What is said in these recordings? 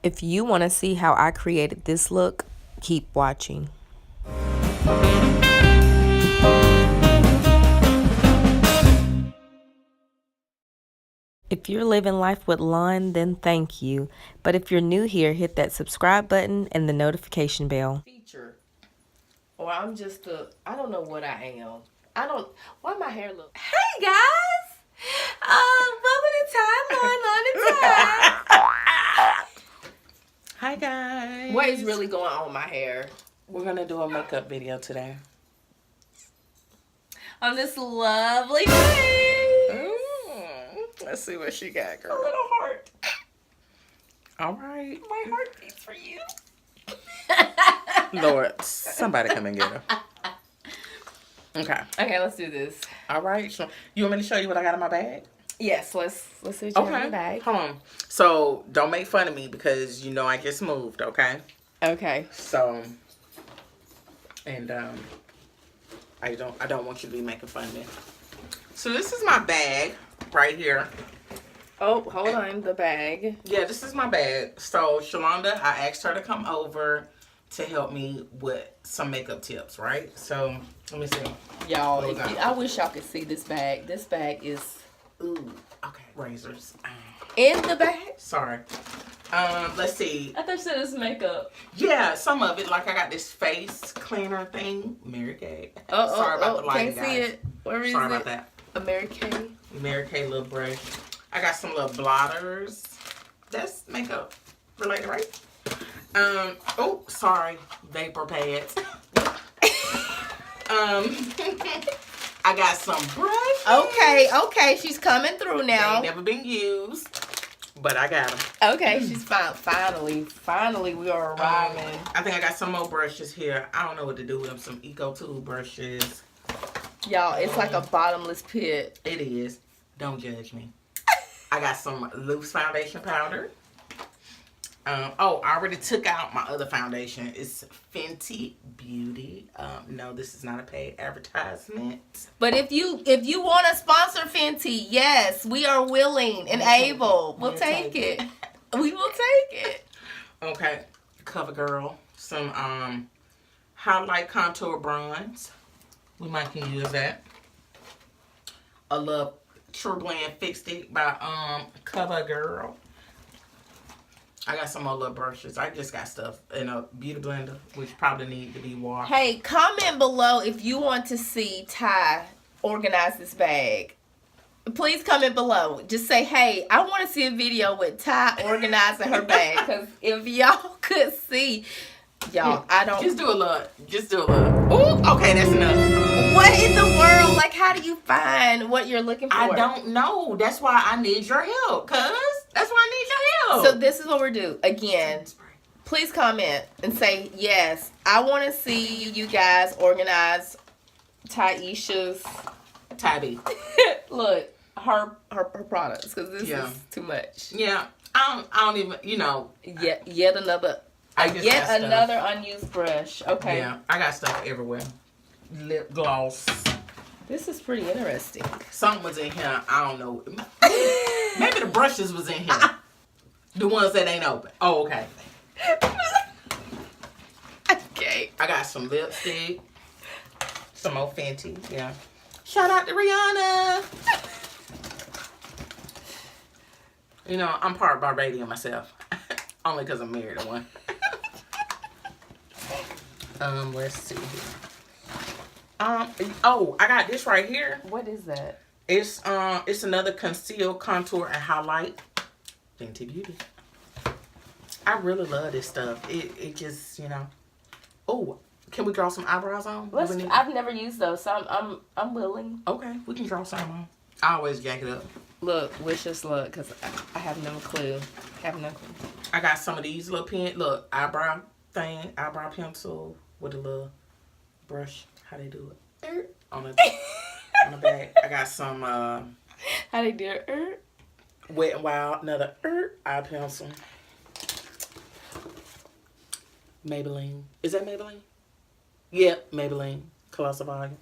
If you want to see how I created this look, keep watching. If you're living life with Lon, then thank you. But if you're new here, hit that subscribe button and the notification bell. Feature. Or I'm just I don't know what I am. Why my hair look? Hey guys! Welcome to Time, Lon and Time. Hi guys. What is really going on with my hair? We're gonna do a makeup video today. On this lovely face. Let's see what she got, girl. A little heart. All right. My heart beats for you. Lord, somebody come and get her. Okay. Okay, let's do this. All right. So you want me to show you what I got in my bag? Yes, let's see what you have in the bag. Hold on. So don't make fun of me because you know I get moved, okay? Okay. So and I don't want you to be making fun of me. So this is my bag right here. Oh, hold on, the bag. Yeah, this is my bag. So Shalonda, I asked her to come over to help me with some makeup tips, right? So let me see. Y'all, I wish y'all could see this bag. This bag is okay, razors. In the bag? Sorry. Let's see. I thought you said it's makeup. Yeah, some of it. Like I got this face cleaner thing. Mary Kay. Sorry about the lighting, can't see guys. it. Where is Sorry it? about that. A Mary Kay. Mary Kay little brush. I got some little blotters. That's makeup related, right? Oh, sorry. Vapor pads. I got some brushes. Okay, she's coming through now. They ain't never been used, but I got them. Okay, she's fine. Finally, we are arriving. I think I got some more brushes here. I don't know what to do with them. Some Eco Tool brushes. Y'all, it's like a bottomless pit. It is. Don't judge me. I got some loose foundation powder. Oh, I already took out my other foundation. It's Fenty Beauty. No, this is not a paid advertisement. But if you want to sponsor Fenty, yes, we are willing and able. We'll take it. We will take it. Okay, CoverGirl. Some highlight contour bronze. We might can use that. A little True Blend Fix Stick by CoverGirl. I got some more little brushes. I just got stuff in a beauty blender, which probably need to be washed. Hey, comment below if you want to see Ty organize this bag. Please comment below. Just say, hey, I want to see a video with Ty organizing her bag. Because if y'all could see, y'all, I don't... Just do a little. Just do a little. Ooh, okay, that's enough. What in the world? Like, how do you find what you're looking for? I don't know. That's why I need your help, cuz. That's why I need your help. So this is what we're doing. Again, please comment and say, yes, I want to see you guys organize Taisha's... Tabby. Look, her products, because this is too much. Yeah. I don't even, you know. Yet another... Yet another unused brush. Okay. Yeah, I got stuff everywhere. Lip gloss. This is pretty interesting. Something was in here. I don't know. Maybe the brushes was in here. The ones that ain't open. Oh, okay. Okay. I got some lipstick. Some more Fenty. Yeah. Shout out to Rihanna. You know, I'm part Barbadian myself. Only because I'm married to one. Let's see here. Oh, I got this right here. What is that? It's another conceal, contour, and highlight. Fenty Beauty. I really love this stuff. It just, you know. Oh, can we draw some eyebrows on? I've never used those, so I'm willing. Okay, we can draw some on. I always jack it up. Look, wish us luck, because I have no clue. I got some of these little eyebrow pencil with a little brush. How they do it? On the back. I got some how they do it? Wet n Wild, another eye pencil. Maybelline. Is that Maybelline? Yep, Maybelline. Colossal Volume.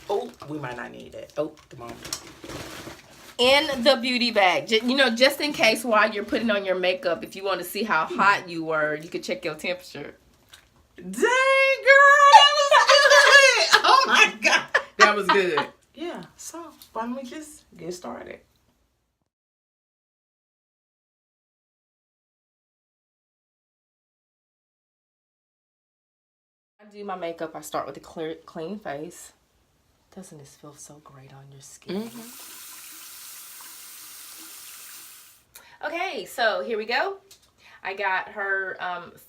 Oh, we might not need that. Oh, come on. in the beauty bag. You know, just in case while you're putting on your makeup, if you want to see how hot you were, you could check your temperature. Dang, girl, that was good. Oh my God, that was good. Yeah, so why don't we just get started? I do my makeup, I start with a clean face. Doesn't this feel so great on your skin? Mm-hmm. Okay, so here we go. I got her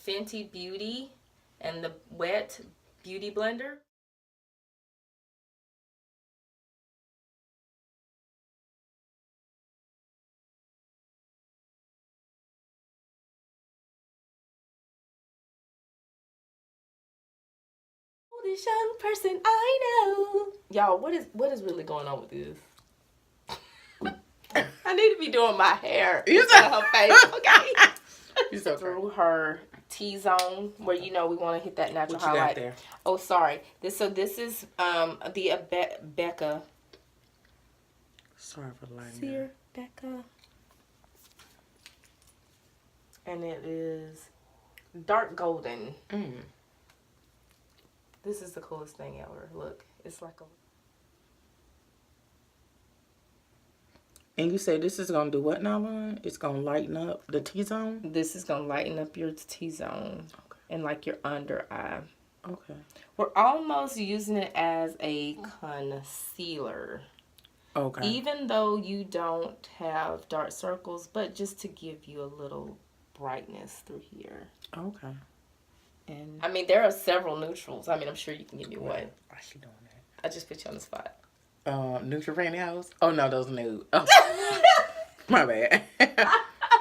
Fenty Beauty and the wet beauty blender. This young person I know. Y'all, what is really going on with this? I need to be doing my hair instead of her face, okay? You so Through her T-zone, where you know we want to hit that natural what you highlight. got there? Oh, sorry. This is the Becca. Sorry for lying. Sear Becca. And it is dark golden. Mm. This is the coolest thing ever. Look, it's like a... And you say this is gonna do what now, Lauren? It's gonna lighten up the T-zone? This is gonna lighten up your T-zone. Okay. And like your under eye. Okay. We're almost using it as a concealer. Okay. Even though you don't have dark circles, but just to give you a little brightness through here. Okay. And I mean, there are several neutrals. I mean, I'm sure you can give me one. Why is she doing that? I just put you on the spot. Neutral Fanny House? Oh, no, those nude. Oh. My bad.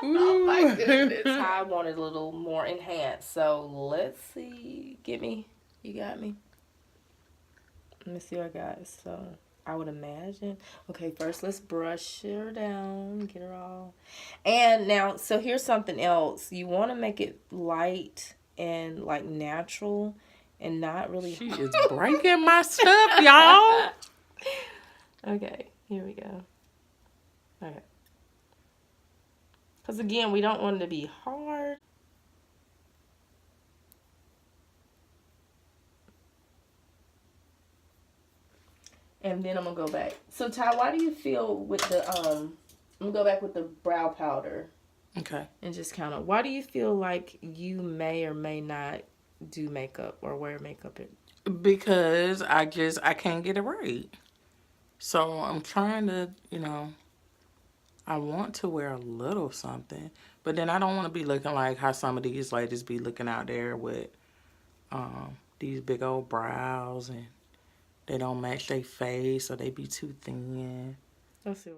Oh, my goodness. I wanted a little more enhanced. So, let's see. Get me. You got me. Let me see what I got. So, I would imagine. Okay, first let's brush her down. Get her all. And now, so here's something else. You want to make it light and like natural and not really... She is breaking my stuff, y'all. Okay, here we go. Okay. Because again, we don't want it to be hard. And then I'm going to go back. So, Ty, why do you feel with the, I'm going to go back with the brow powder. Okay. And just kind of, why do you feel like you may or may not do makeup or wear makeup? Because I can't get it right. So I'm trying to, I want to wear a little something, but then I don't want to be looking like how some of these ladies be looking out there with these big old brows and they don't match their face or they be too thin. Let's see.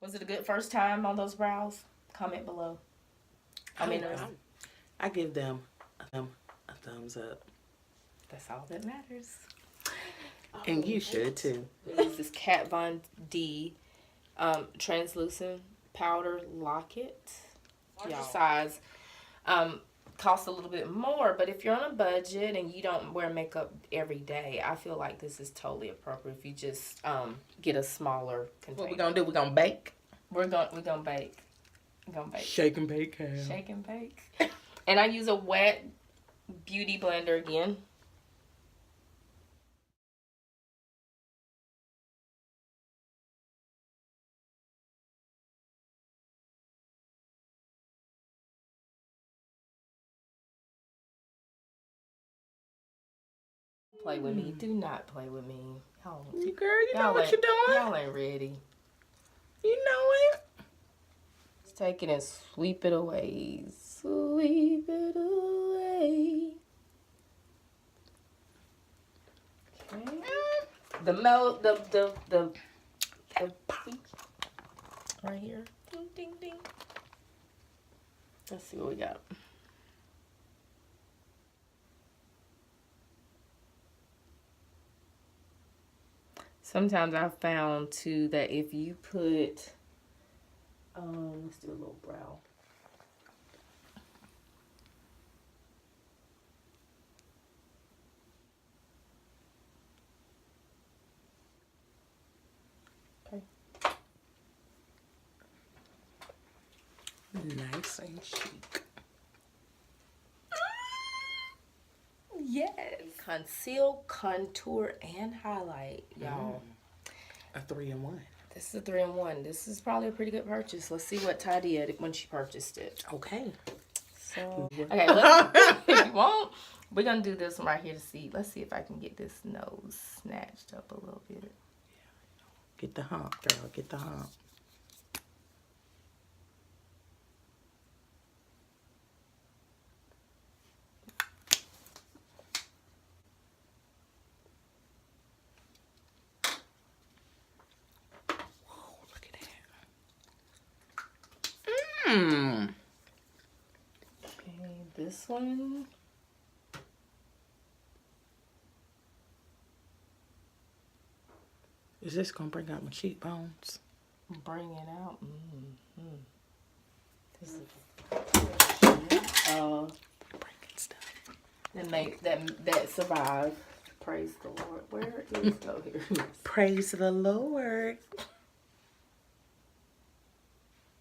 Was it a good first time on those brows? Comment below. I give them a thumbs up. That's all that matters. And you should too. This is Kat Von D translucent powder locket. Larger size costs a little bit more, but if you're on a budget and you don't wear makeup every day, I feel like this is totally appropriate if you just get a smaller container. What we gonna do? We gonna bake? We're gonna bake. We're gonna bake. Shake and bake, Cal. Shake and bake. And I use a wet beauty blender again. Play with me. Do not play with me. Girl, you know what you're doing. Y'all ain't ready. You know it. Let's take it and sweep it away. Sweep it away. Okay. The right here. Ding, ding, ding. Let's see what we got. Sometimes I've found too that if you put, let's do a little brow. Nice and chic. Yes. Conceal, contour, and highlight, y'all. A 3-in-1. This is a 3-in-1. This is probably a pretty good purchase. Let's see what Ty did when she purchased it. Okay. So, okay, if you won't, we're going to do this one right here to see. Let's see if I can get this nose snatched up a little bit. Get the hump, girl. Get the hump. Whoa, look at that. Mmm. Okay, this one. Is this going to bring out my cheekbones? Bring it out. This is Breaking stuff. that survived. Praise the Lord. Where is oh here it is. Praise the Lord.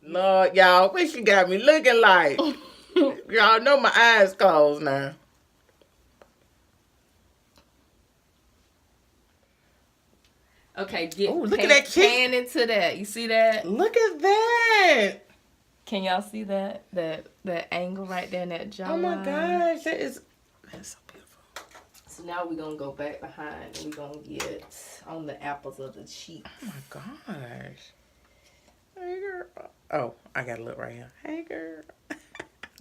Lord, y'all, what she got me looking like? Y'all know my eyes closed now. Okay, look at that cheek. pan into that. You see that? Look at that. Can y'all see that angle right there in that jawline? Oh my gosh, that's so beautiful. So now we're gonna go back behind and we're gonna get on the apples of the cheek. Oh my gosh. Hey girl. Oh, I gotta look right here. Hey girl.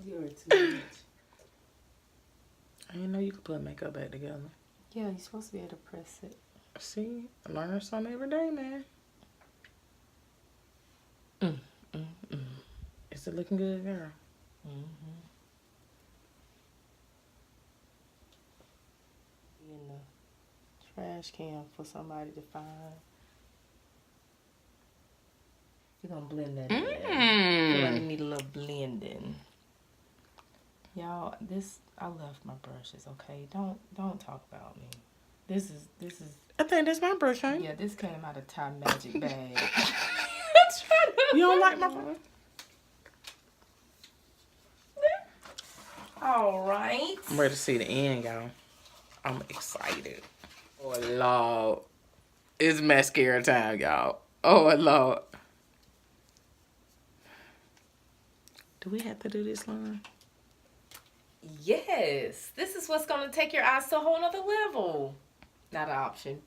You're too much. I didn't know you could put makeup back together. Yeah, you're supposed to be able to press it. See, I learn something every day, man. Is it looking good, girl? In the trash can for somebody to find. We're gonna blend that in. I feel like we need a little blending. Y'all, I love my brushes, okay? Don't talk about me. This is I think that's my brush, ain't it? yeah, this came out of Thai Magic bag. You don't like my brush? All right. I'm ready to see the end, y'all. I'm excited. Oh, Lord. It's mascara time, y'all. Oh, Lord. Do we have to do this line? Yes. This is what's going to take your eyes to a whole nother level. Not an option.